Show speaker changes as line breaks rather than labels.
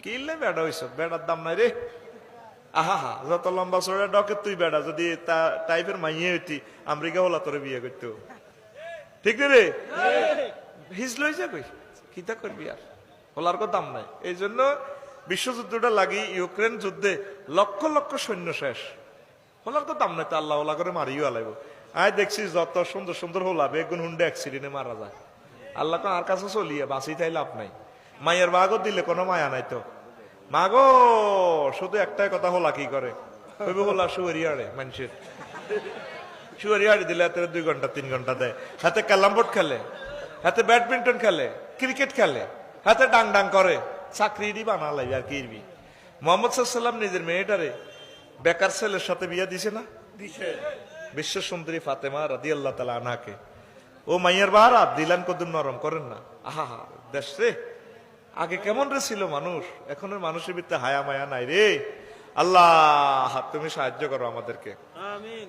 কিনলে বেড়া হইস, বেড়ার দাম নাই রে। আহা হা, যত লম্বা চড়া ডকে তুই বেড়া, যদি তা টাইপের মাইয়ে হইতি আমেরিকা হলা তোরে বিয়ে করতো, ঠিক রে? হিজ লই যা কই, কিতা করবি আর, হলার কো দাম নাই। এই জন্য বিশ্বযুদ্ধটা লাগি, ইউক্রেন যুদ্ধে লক্ষ লক্ষ সৈন্য শেষ, হলার তো দাম নাই, তো আল্লাহ ওলা করে মারিও আলাইব। আয় দেখছি যত সুন্দর সুন্দর হলা বেগুন হুন্ডে অ্যাক্সিডেন্টে মারা যায়। আল্লাহ তো আর কাছে চলিয়ে বাঁচি তাই লাভ নাই। মায়ের বাগও দিলে কোনো মায়া নাই তো, মাগো শুধু একটাই কথা, হলা কি করে হলা শুয়ারিয়াড়ে মানুষের, শুয়ারিয়াড়ে দিলে হাতে 2 ঘন্টা 3 ঘন্টা দেয়, হাতে ক্যারাম বোর্ড খেলে, হাতে ব্যাডমিন্টন খেলে, ক্রিকেট খেলে, হাতে ডাং ডাং করে, চাকরি বানালাই আর কি। মোহাম্মদ সাল্লাম নিজের মেয়েটারে বেকার ছেলের সাথে বিয়ে দিছে না, দিছে, বিশ্ব সুন্দরী ফাতেমা রাদিয়াল্লাহু তাআলা আনহাকে। ও মাইয়ার বাহারাত দিলান কদম নরম করেন না। আহা হা, দেশ রে আগে কেমন রে ছিল মানুষ, এখন মানুষের ভিতরে হায়া মায়া নাই রে। আল্লাহ তুমি সাহায্য করো আমাদেরকে।
আমিন।